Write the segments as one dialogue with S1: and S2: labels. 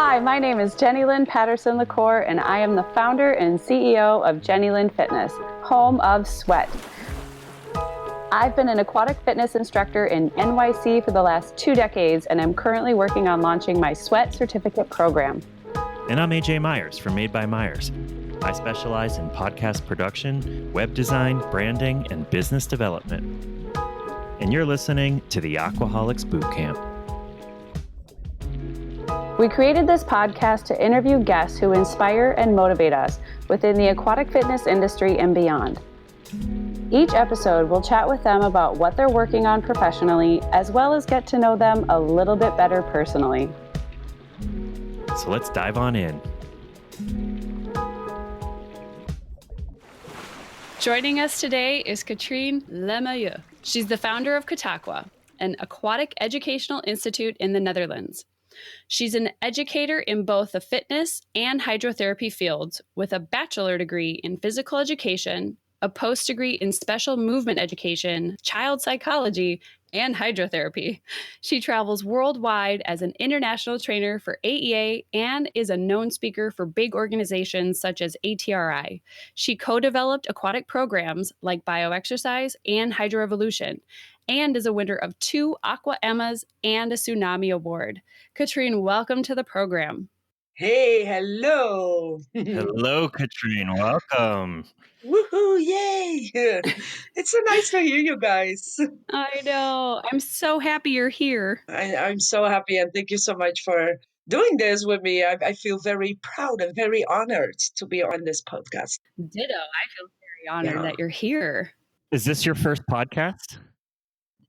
S1: Hi, my name is Jenny Lynn Patterson-LaCour, and I am the founder and CEO of Jenny Lynn Fitness, home of Sweat. I've been an aquatic fitness instructor in NYC for the last 2 decades, and I'm currently working on launching my Sweat certificate program.
S2: And I'm AJ Myers from Made by Myers. I specialize in podcast production, web design, branding, and business development. And you're listening to the Aquaholics Bootcamp.
S1: We created this podcast to interview guests who inspire and motivate us within the aquatic fitness industry and beyond. Each episode, we'll chat with them about what they're working on professionally, as well as get to know them a little bit better personally.
S2: So let's dive on in.
S1: Joining us today is Katrien Lemahieu. She's the founder of Kataqua, an aquatic educational institute in the Netherlands. She's an educator in both the fitness and hydrotherapy fields with a bachelor degree in physical education, a post degree in special movement education, child psychology, and hydrotherapy. She travels worldwide as an international trainer for AEA and is a known speaker for big organizations such as ATRI. She co-developed aquatic programs like BioExercise and HydroRevolution, and is a winner of 2 Aqua Emmas and a Tsunami Award. Katrien, welcome to the program.
S3: Hey, hello.
S2: Hello, Katrien. Welcome.
S3: Woohoo, yay. It's so nice to hear you guys.
S1: I know. I'm so happy you're here.
S3: I'm so happy, and thank you so much for doing this with me. I feel very proud and very honored to be on this podcast.
S1: Ditto. I feel very honored that you're here.
S2: Is this your first podcast?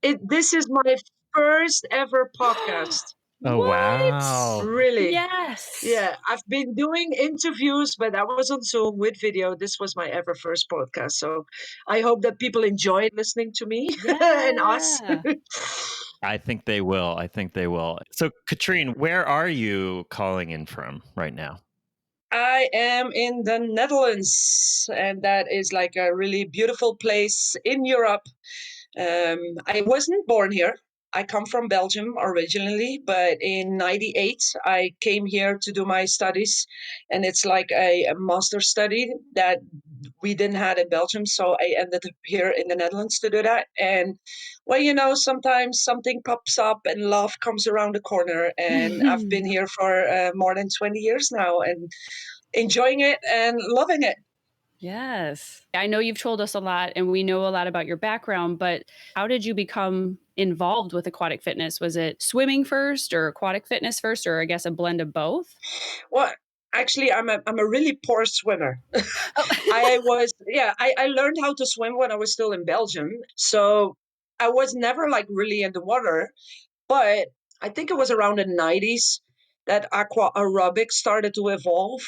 S3: This is my first ever podcast.
S2: Oh,
S1: What?
S2: wow.
S3: Really?
S1: Yes.
S3: Yeah, I've been doing interviews, but I was on Zoom with video. This was my ever first podcast. So I hope that people enjoyed listening to me and us.
S2: I think they will. So, Katrien, where are you calling in from right now?
S3: I am in the Netherlands, and that is like a really beautiful place in Europe. I wasn't born here. I come from Belgium originally, but in '98 I came here to do my studies, and it's like a master study that we didn't have in Belgium, so I ended up here in the Netherlands to do that. And well, sometimes something pops up and love comes around the corner, and I've been here for more than 20 years now, and enjoying it and loving it.
S1: Yes. I know you've told us a lot and we know a lot about your background, but how did you become involved with aquatic fitness? Was it swimming first or aquatic fitness first, or I guess a blend of both?
S3: Well, actually, I'm a really poor swimmer. I learned how to swim when I was still in Belgium. So I was never like really in the water, but I think it was around the '90s that aqua aerobics started to evolve.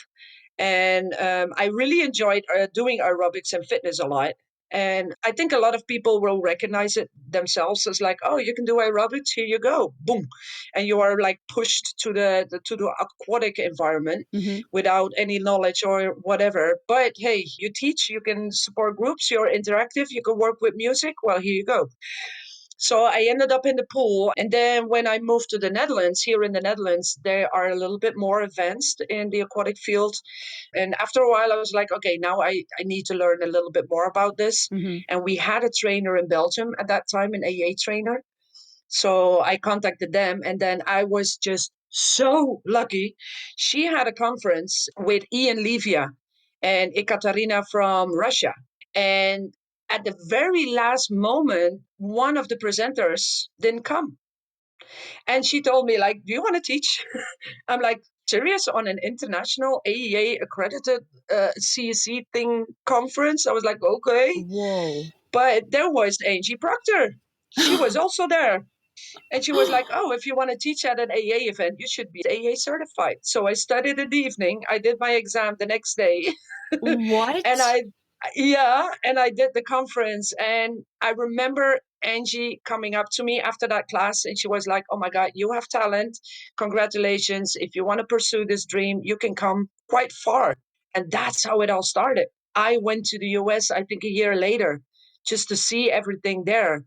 S3: And I really enjoyed doing aerobics and fitness a lot. And I think a lot of people will recognize it themselves as like, oh, you can do aerobics, here you go, boom, and you are like pushed to the aquatic environment without any knowledge or whatever. But hey, you teach, you can support groups, you're interactive, you can work with music. Well, here you go. So I ended up in the pool. And then when I moved to the Netherlands, here in the Netherlands, they are a little bit more advanced in the aquatic field. And after a while, I was like, okay, now I need to learn a little bit more about this. And we had a trainer in Belgium at that time, an AA trainer. So I contacted them, and then I was just so lucky. She had a conference with Ian Levia and Ekaterina from Russia. And at the very last moment, one of the presenters didn't come. And she told me, like, do you want to teach? I'm like, serious? On an international AEA accredited CSC thing conference? I was like, okay.
S1: Whoa.
S3: But there was Angie Proctor. She was also there. And she was like, oh, if you want to teach at an AA event, you should be AA certified. So I studied in the evening. I did my exam the next day.
S1: What?
S3: And I did the conference. And I remember Angie coming up to me after that class, and she was like, oh my God, you have talent. Congratulations. If you want to pursue this dream, you can come quite far. And that's how it all started. I went to the US, I think a year later, just to see everything there.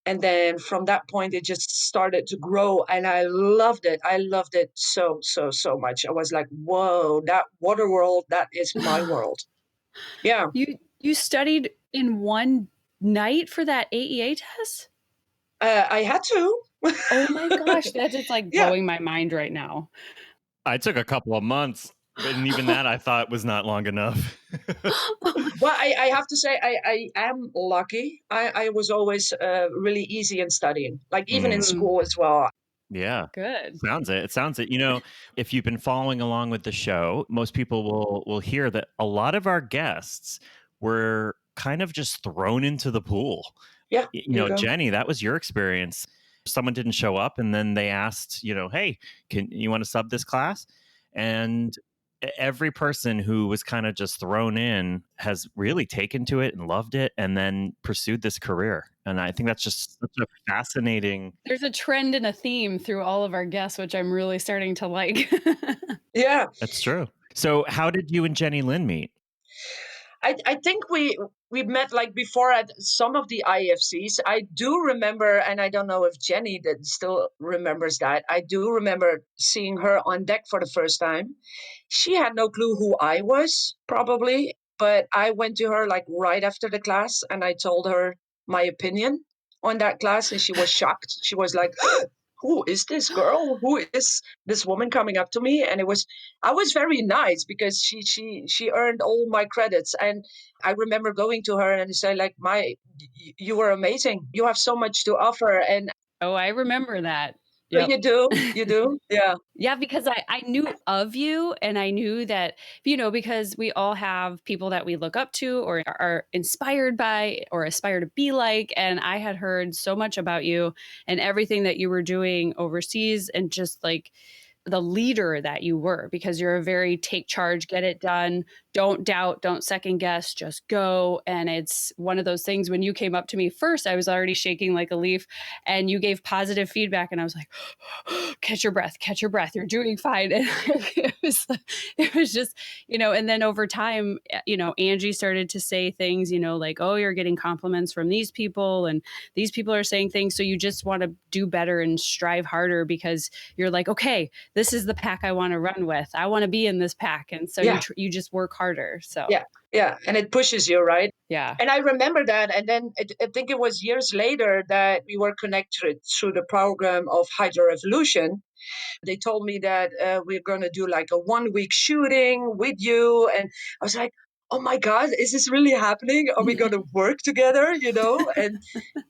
S3: And then from that point, it just started to grow, and I loved it. I loved it so, so, so much. I was like, whoa, that water world, that is my world. Yeah.
S1: You studied in one night for that AEA test?
S3: I had to.
S1: Oh my gosh, that is like
S3: Yeah.
S1: blowing my mind right now.
S2: I took a couple of months, and even that I thought was not long enough.
S3: Well, I have to say, I am lucky. I was always really easy in studying, like even in school as well.
S2: Yeah.
S1: Good.
S2: It sounds it. You know, if you've been following along with the show, most people will hear that a lot of our guests were kind of just thrown into the pool.
S3: Yeah,
S2: You know, Jenny, that was your experience. Someone didn't show up, and then they asked, you know, hey, can you want to sub this class? And every person who was kind of just thrown in has really taken to it and loved it, and then pursued this career. And I think that's just such a fascinating.
S1: There's a trend and a theme through all of our guests, which I'm really starting to like.
S3: Yeah.
S2: That's true. So how did you and Jenny Lynn meet?
S3: I think we met like before at some of the IFCs. I do remember, and I don't know if Jenny that still remembers that. I do remember seeing her on deck for the first time. She had no clue who I was, probably, but I went to her like right after the class, and I told her my opinion on that class, and she was shocked. She was like, who is this girl? Who is this woman coming up to me? And I was very nice because she earned all my credits. And I remember going to her and say like, you were amazing. You have so much to offer. And
S1: Oh, I remember that.
S3: so
S1: Yep.
S3: you do. Yeah.
S1: Yeah, because I knew of you, and I knew that, you know, because we all have people that we look up to or are inspired by or aspire to be like. And I had heard so much about you and everything that you were doing overseas, and just like the leader that you were, because you're a very take charge, get it done, don't doubt, don't second guess, just go. And it's one of those things, when you came up to me first, I was already shaking like a leaf, and you gave positive feedback, and I was like, catch your breath, you're doing fine. And it was just, you know, and then over time, you know, Angie started to say things, you know, like, oh, you're getting compliments from these people, and these people are saying things, so you just want to do better and strive harder, because you're like, okay, this is the pack I want to run with. I want to be in this pack. And so you just work harder. So
S3: yeah. And it pushes you, right?
S1: yeah.
S3: And I remember that. And then I think it was years later that we were connected through the program of HydroRevolution. They told me that we're going to do like a 1 week shooting with you. And I was like, oh my God, is this really happening? Are we going to work together? You know? And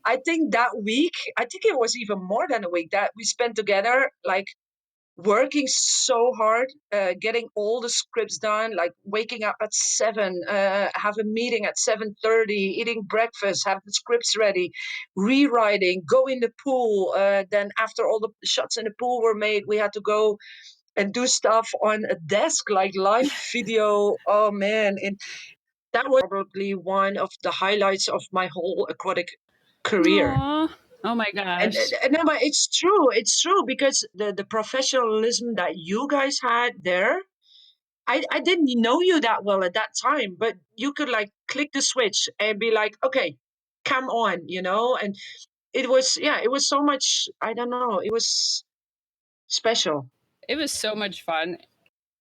S3: I think that week, I think it was even more than a week that we spent together, like working so hard, getting all the scripts done, like waking up at 7, have a meeting at 7:30, eating breakfast, have the scripts ready, rewriting, go in the pool. Then after all the shots in the pool were made, we had to go and do stuff on a desk, like live video. Oh man. And that was probably one of the highlights of my whole aquatic career.
S1: Aww. Oh my gosh.
S3: And no, but it's true. It's true because the professionalism that you guys had there, I didn't know you that well at that time, but you could like click the switch and be like, okay, come on, you know? And it was, yeah, it was so much, I don't know, it was special.
S1: It was so much fun.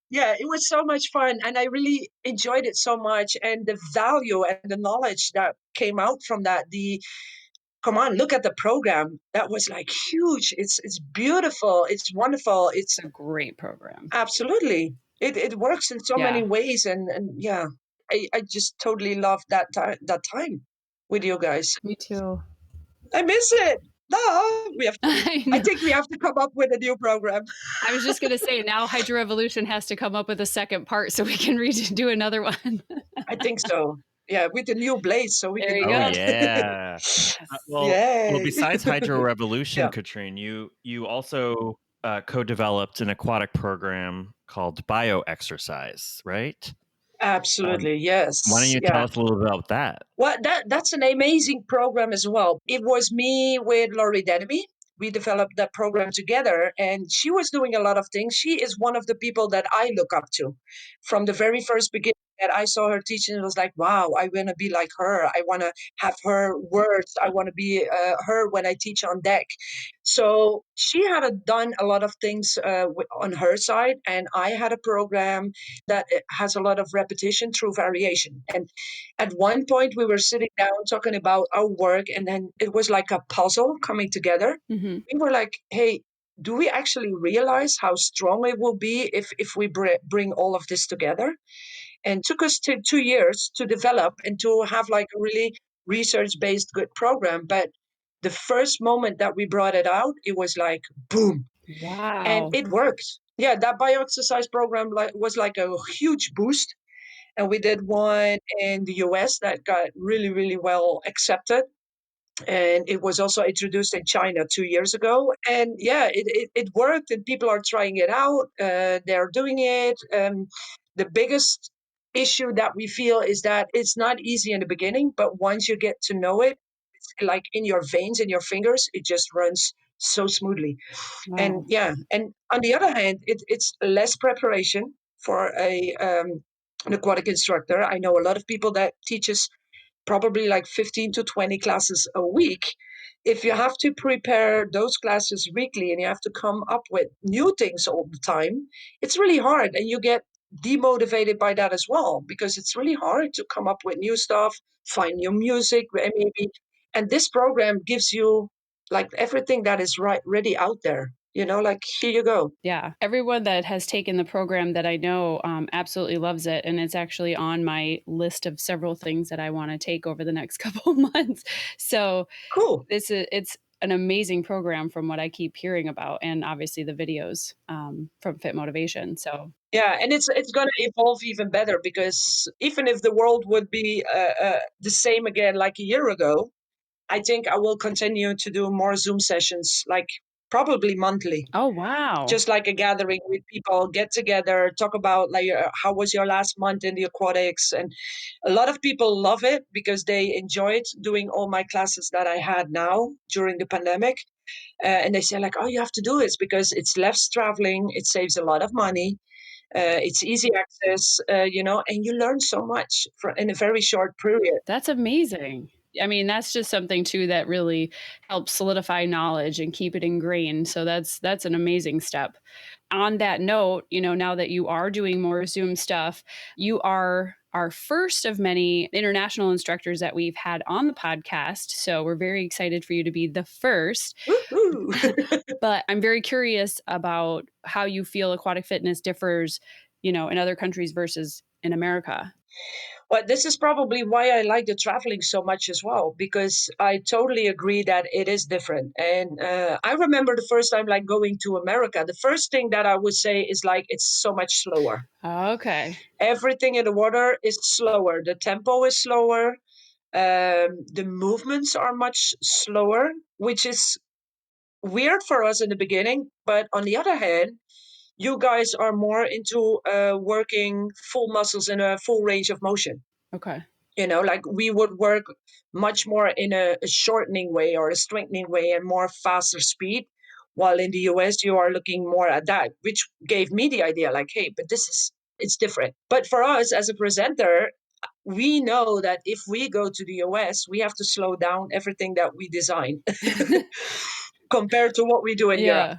S3: Yeah, it was so much fun. And I really enjoyed it so much. And the value and the knowledge that came out from that, come on, look at the program. That was like huge. It's beautiful. It's wonderful. It's
S1: It's a great program.
S3: absolutely. It works in so many
S1: Yeah.
S3: ways, and yeah, I just totally love that time with you guys.
S1: Me too.
S3: I miss it. No, we have to,
S1: I
S3: I
S1: know.
S3: think we have to come up with a new program.
S1: I was just going to say, now HydroRevolution has to come up with a second part so we can do another one.
S3: I think so. Yeah, with the new blades, so we
S1: There
S3: can
S1: you
S3: do
S1: go.
S2: Oh
S3: it.
S2: yeah.
S1: Yes.
S2: Well,
S3: Yay.
S2: besides HydroRevolution,
S3: Yeah.
S2: Katrien, you also co-developed an aquatic program called BioExercise, right?
S3: Absolutely, yes.
S2: Why don't you
S3: Yeah.
S2: tell us a little bit about that?
S3: Well, that's an amazing program as well. It was me with Laurie Denemy. We developed that program together, and she was doing a lot of things. She is one of the people that I look up to from the very first beginning. that I saw her teaching. It was like, wow, I want to be like her. I want to have her words. I want to be her when I teach on deck. So she had done a lot of things on her side, and I had a program that has a lot of repetition through variation. And at one point, we were sitting down talking about our work, and then it was like a puzzle coming together.
S1: Mm-hmm.
S3: We were like, hey, do we actually realize how strong it will be if we bring all of this together? And took us to 2 years to develop and to have like a really research-based good program. But the first moment that we brought it out, it was like boom, and
S1: Wow.
S3: it worked. Yeah, that BioExercise program was like a huge boost. And we did one in the US that got really, really well accepted. And it was also introduced in China 2 years ago. And yeah, it worked, and people are trying it out. They're doing it. The biggest issue that we feel is that it's not easy in the beginning, but once you get to know it, it's like in your veins, in your fingers, it just runs so smoothly. And
S1: Wow.
S3: yeah, and on the other hand, it's less preparation for an aquatic instructor. I know a lot of people that teaches probably like 15 to 20 classes a week. If you have to prepare those classes weekly and you have to come up with new things all the time, it's really hard. And you get demotivated by that as well, because it's really hard to come up with new stuff, find new music, and maybe. And this program gives you like everything that is right ready out there. Like here you go.
S1: Yeah. Everyone that has taken the program that I know absolutely loves it. And it's actually on my list of several things that I want to take over the next couple of months. So
S3: Cool.
S1: it's an amazing program from what I keep hearing about, and obviously the videos from Fit Motivation. So
S3: Yeah, and it's going to evolve even better, because even if the world would be the same again like a year ago, I think I will continue to do more Zoom sessions, like probably monthly,
S1: oh wow.
S3: just like a gathering with people, get together, talk about like how was your last month in the aquatics. And a lot of people love it because they enjoyed doing all my classes that I had now during the pandemic. And they say like, oh, you have to do this because it's less traveling, it saves a lot of money, it's easy access, and you learn so much in a very short period.
S1: That's amazing. I mean, that's just something too that really helps solidify knowledge and keep it ingrained. So that's an amazing step. On that note, now that you are doing more Zoom stuff, you are our first of many international instructors that we've had on the podcast. So we're very excited for you to be the first.
S3: Woo-hoo.
S1: But I'm very curious about how you feel aquatic fitness differs, in other countries versus in America.
S3: Well, this is probably why I like the traveling so much as well, because I totally agree that it is different. And I remember the first time like going to America, the first thing that I would say is like, it's so much slower.
S1: Okay.
S3: Everything in the water is slower. The tempo is slower. The movements are much slower, which is weird for us in the beginning. But on the other hand, you guys are more into working full muscles in a full range of motion.
S1: Okay.
S3: Like we would work much more in a shortening way or a strengthening way and more faster speed. While in the US, you are looking more at that, which gave me the idea like, hey, but it's different. But for us as a presenter, we know that if we go to the US, we have to slow down everything that we design compared to what we do in Europe.
S1: Yeah.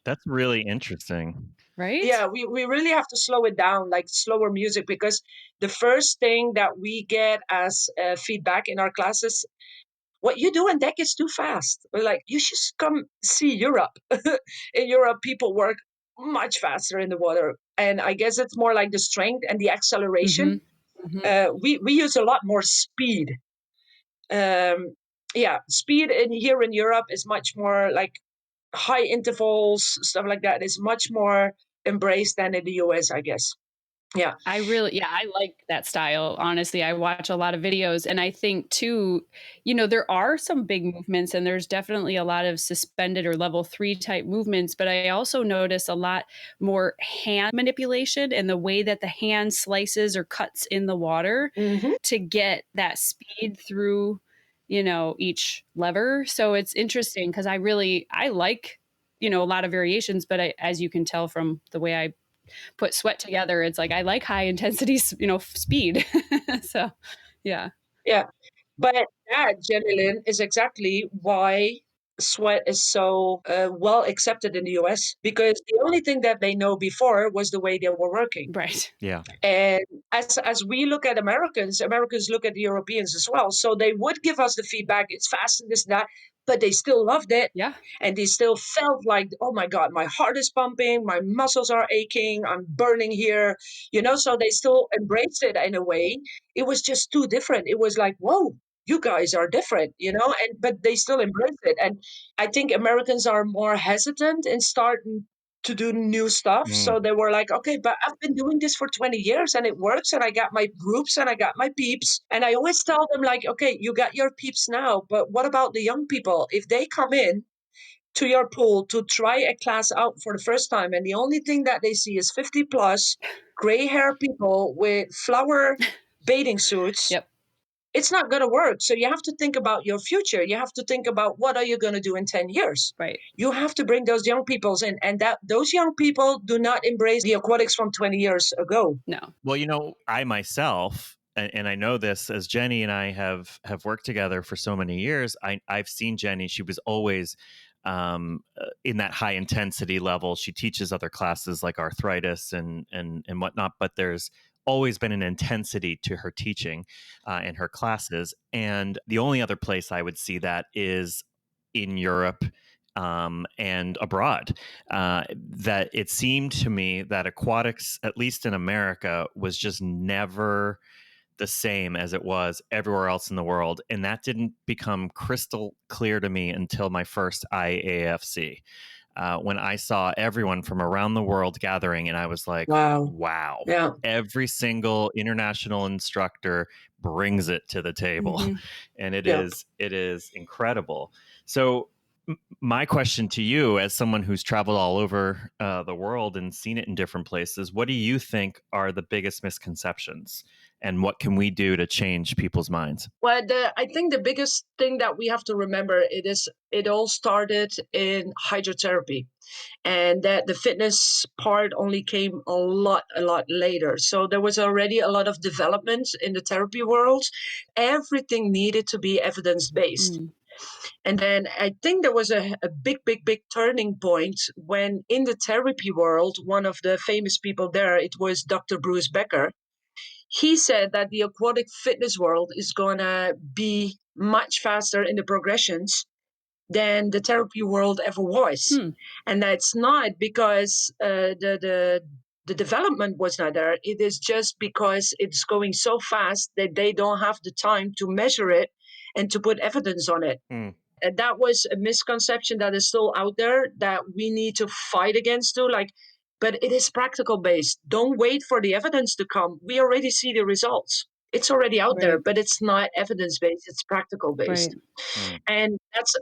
S2: That's really interesting.
S1: Right?
S3: Yeah, we really have to slow it down, like slower music, because the first thing that we get as feedback in our classes, what you do on deck is too fast. We're like, you should come see Europe. In Europe, people work much faster in the water. And I guess it's more like the strength and the acceleration.
S1: Mm-hmm. Mm-hmm.
S3: We use a lot more speed. Yeah, speed here in Europe is much more like high intervals, stuff like that is much more embraced than in the US, I guess. Yeah.
S1: I like that style. Honestly, I watch a lot of videos, and I think too, there are some big movements and there's definitely a lot of suspended or level 3 type movements, but I also notice a lot more hand manipulation and the way that the hand slices or cuts in the water
S3: Hmm.
S1: to get that speed through, each lever. So it's interesting because I like, a lot of variations, but as you can tell from the way I put sweat together. It's like, I like high intensity, speed. So, yeah.
S3: Yeah. But that, Jenny is exactly why sweat is so well accepted in the US, because the only thing that they know before was the way they were working.
S1: Right.
S2: Yeah.
S3: And as we look at Americans look at the Europeans as well. So they would give us the feedback, it's fast and this and that, but they still loved it.
S1: Yeah.
S3: And they still felt like, oh my God, my heart is pumping, my muscles are aching, I'm burning here, so they still embraced it in a way. It was just too different. It was like, whoa, you guys are different, but they still embrace it. And I think Americans are more hesitant in starting to do new stuff. So they were like, okay, but I've been doing this for 20 years and it works. And I got my groups and I got my peeps. And I always tell them, like, okay, you got your peeps now, but what about the young people? If they come in to your pool to try a class out for the first time, and the only thing that they see is 50 plus gray hair people with flower bathing suits,
S1: Yep.
S3: it's not going to work. So you have to think about your future. You have to think about, what are you going to do in 10 years?
S1: Right.
S3: You have to bring those young peoples in, and that those young people do not embrace the aquatics from 20 years ago.
S1: No.
S2: Well, I myself, and I know this, as Jenny and I have worked together for so many years, I've seen Jenny. She was always in that high intensity level. She teaches other classes like arthritis and whatnot, but there's always been an intensity to her teaching and her classes. And the only other place I would see that is in Europe and abroad. That it seemed to me that aquatics, at least in America, was just never the same as it was everywhere else in the world. And that didn't become crystal clear to me until my first IAFC. When I saw everyone from around the world gathering, and I was like, wow.
S3: Yeah.
S2: Every single international instructor brings it to the table.
S1: Mm-hmm.
S2: And it is incredible. So my question to you, as someone who's traveled all over the world and seen it in different places, what do you think are the biggest misconceptions? And what can we do to change people's minds?
S3: Well, I think the biggest thing that we have to remember, it all started in hydrotherapy, and that the fitness part only came a lot later. So there was already a lot of development in the therapy world. Everything needed to be evidence-based.
S1: Mm.
S3: And then I think there was a big turning point when, in the therapy world, one of the famous people there, it was Dr. Bruce Becker. He said that the aquatic fitness world is going to be much faster in the progressions than the therapy world ever was. And that's not because the development was not there. It is just because it's going so fast that they don't have the time to measure it and to put evidence on it. And that was a misconception that is still out there that we need to fight against too. But it is practical based. Don't wait for the evidence to come. We already see the results. It's already out there, but it's not evidence based. It's practical based.
S1: Right.
S3: And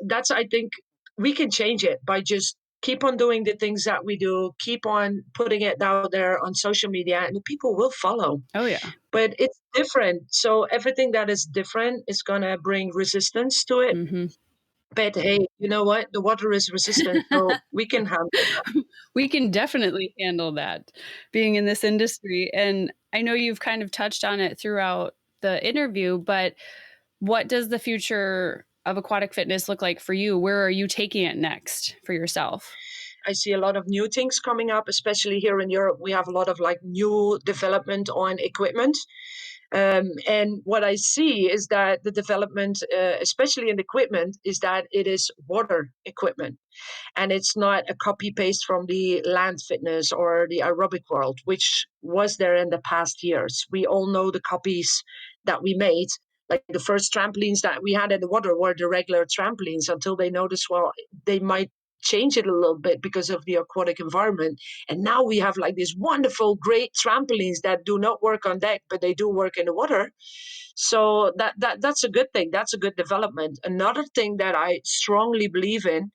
S3: that's I think we can change it by just keep on doing the things that we do, keep on putting it out there on social media, and the people will follow.
S1: Oh, yeah.
S3: But it's different. So everything that is different is going to bring resistance to it.
S1: Mm-hmm.
S3: But hey, you know what? The water is resistant, so we can handle that.
S1: We can definitely handle that, being in this industry. And I know you've kind of touched on it throughout the interview, but what does the future of aquatic fitness look like for you? Where are you taking it next for yourself?
S3: I see a lot of new things coming up, especially here in Europe. We have a lot of new development on equipment. And what I see is that the development, especially in equipment, is that it is water equipment. And it's not a copy paste from the land fitness or the aerobic world, which was there in the past years. We all know the copies that we made. Like the first trampolines that we had in the water were the regular trampolines until they noticed, well, they might change it a little bit because of the aquatic environment. And now we have these wonderful, great trampolines that do not work on deck, but they do work in the water. So that's a good thing. That's a good development. Another thing that I strongly believe in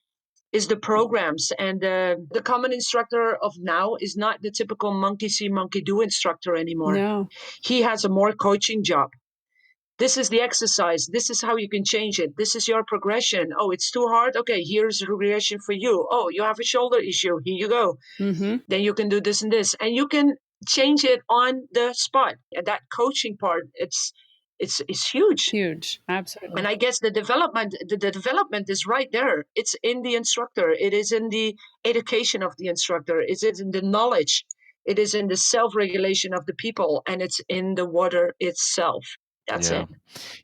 S3: is the programs. And the common instructor of now is not the typical monkey see, monkey do instructor anymore.
S1: No.
S3: He has a more coaching job. This is the exercise. This is how you can change it. This is your progression. Oh, it's too hard. Okay, here's a regression for you. Oh, you have a shoulder issue. Here you go.
S1: Mm-hmm.
S3: Then you can do this and this. And you can change it on the spot. And that coaching part, it's huge.
S1: Huge. Absolutely.
S3: And I guess the development is right there. It's in the instructor. It is in the education of the instructor. It is in the knowledge. It is in the self-regulation of the people, and it's in the water itself. That's it.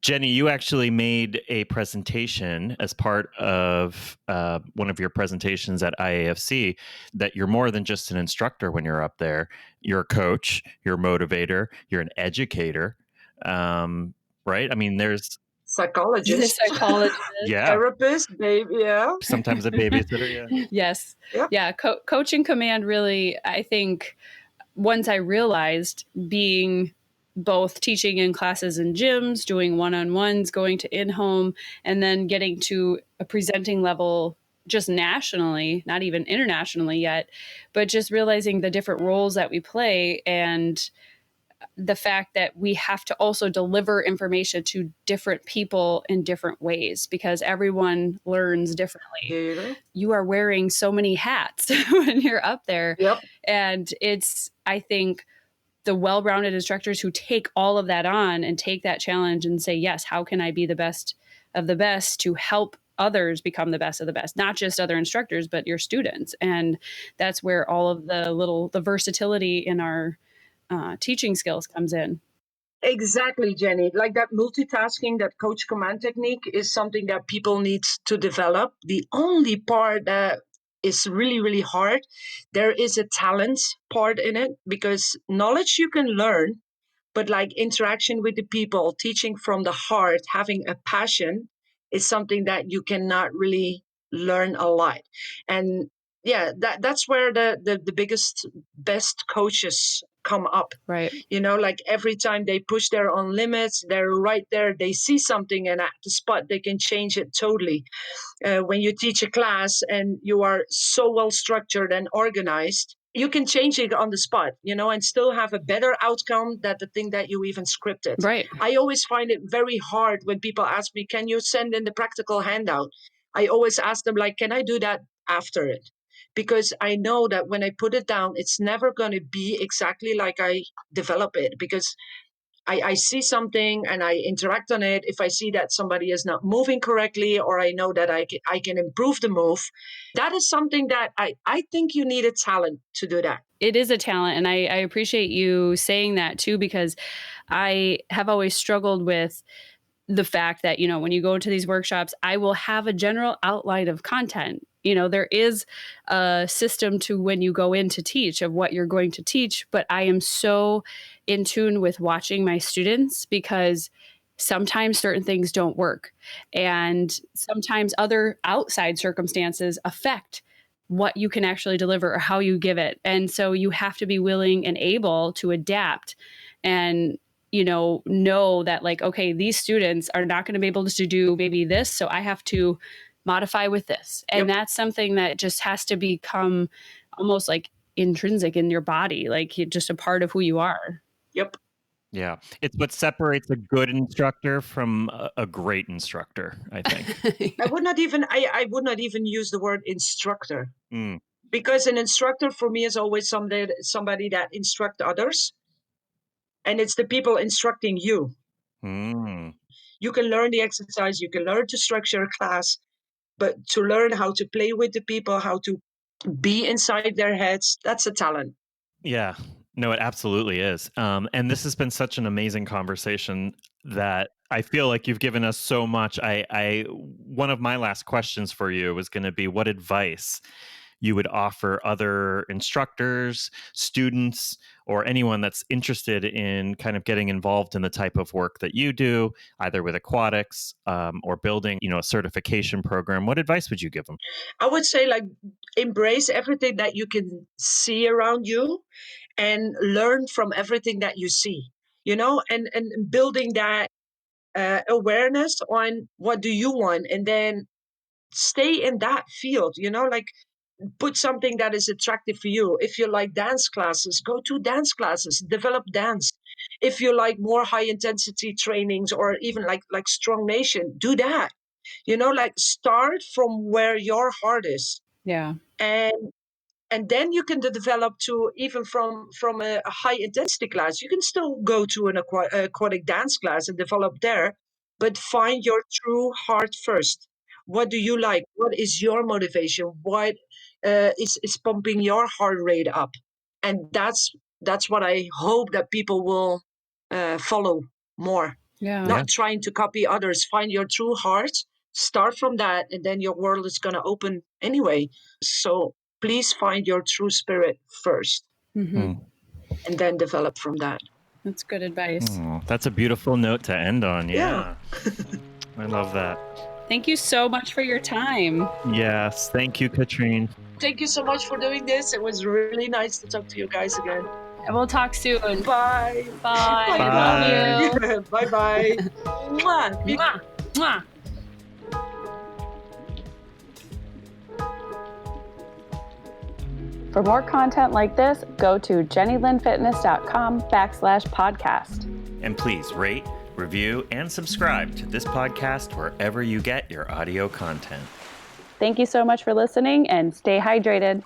S2: Jenny, you actually made a presentation as part of one of your presentations at IAFC that you're more than just an instructor when you're up there. You're a coach, you're a motivator, you're an educator, right? I mean, there's
S3: psychologist,
S2: yeah,
S3: therapist, baby, yeah.
S2: Sometimes a babysitter, yeah.
S1: Yes. Yeah. Coaching command really, I think, once I realized being both teaching in classes and gyms, doing one-on-ones, going to in-home, and then getting to a presenting level just nationally, not even internationally yet, but just realizing the different roles that we play and the fact that we have to also deliver information to different people in different ways because everyone learns differently. You are wearing so many hats when you're up there.
S3: Yep.
S1: And it's, I think, the well-rounded instructors who take all of that on and take that challenge and say, yes, how can I be the best of the best to help others become the best of the best, not just other instructors, but your students. And that's where all of the versatility in our teaching skills comes in.
S3: Exactly, Jenny. Like that multitasking, that coach command technique is something that people need to develop. The only part that is really, really hard, there is a talent part in it because knowledge you can learn, but like interaction with the people, teaching from the heart, having a passion is something that you cannot really learn a lot. And yeah, that's where the biggest, best coaches come up.
S1: Right.
S3: You know, like every time they push their own limits, they're right there. They see something and at the spot, they can change it totally. When you teach a class and you are so well structured and organized, you can change it on the spot, you know, and still have a better outcome than the thing that you even scripted.
S1: Right.
S3: I always find it very hard when people ask me, can you send in the practical handout? I always ask them, like, can I do that after it? Because I know that when I put it down, it's never going to be exactly like I develop it because I see something and I interact on it. If I see that somebody is not moving correctly, or I know that I can improve the move, that is something that I think you need a talent to do that.
S1: It is a talent. And I appreciate you saying that too, because I have always struggled with the fact that, you know, when you go into these workshops, I will have a general outline of content. You know, there is a system to when you go in to teach of what you're going to teach, but I am so in tune with watching my students because sometimes certain things don't work. And sometimes other outside circumstances affect what you can actually deliver or how you give it. And so you have to be willing and able to adapt and know that like, okay, these students are not going to be able to do maybe this. So I have to modify with this. And that's something that just has to become almost like intrinsic in your body, like just a part of who you are.
S3: Yep.
S2: Yeah. It's what separates a good instructor from a great instructor, I think.
S3: I would not even use the word instructor. Because an instructor for me is always somebody that instructs others. And it's the people instructing you. You can learn the exercise, you can learn to structure a class, but to learn how to play with the people, how to be inside their heads, that's a talent.
S2: Yeah, no, it absolutely is. And this has been such an amazing conversation that I feel like you've given us so much. One of my last questions for you was going to be what advice you would offer other instructors, students, or anyone that's interested in kind of getting involved in the type of work that you do, either with aquatics or building, a certification program. What advice would you give them?
S3: I would say like embrace everything that you can see around you and learn from everything that you see, and building that awareness on what do you want, and then stay in that field, like put something that is attractive for you. If you like dance classes, go to dance classes, develop dance. If you like more high intensity trainings or even like strong nation, do that. Like start from where your heart is.
S1: Yeah.
S3: And then you can develop to even from a high intensity class. You can still go to an aquatic dance class and develop there, but find your true heart first. What do you like? What is your motivation? What is pumping your heart rate up? And that's what I hope that people will follow more.
S1: Yeah.
S3: Not trying to copy others. Find your true heart. Start from that, and then your world is going to open anyway. So please find your true spirit first, and then develop from that.
S1: That's good advice.
S2: Oh, that's a beautiful note to end on. Yeah. I love that.
S1: Thank you so much for your time.
S2: Yes. Thank you, Katrien.
S3: Thank you so much for doing this. It was really nice to talk to you guys again.
S1: And we'll talk soon.
S3: Bye.
S1: Bye.
S2: Bye.
S1: Love you.
S3: Bye-bye. Mwah.
S1: Mwah. Mwah. For more content like this, go to jennylinfitness.com/podcast.
S2: And please rate, review, and subscribe to this podcast wherever you get your audio content.
S1: Thank you so much for listening and stay hydrated.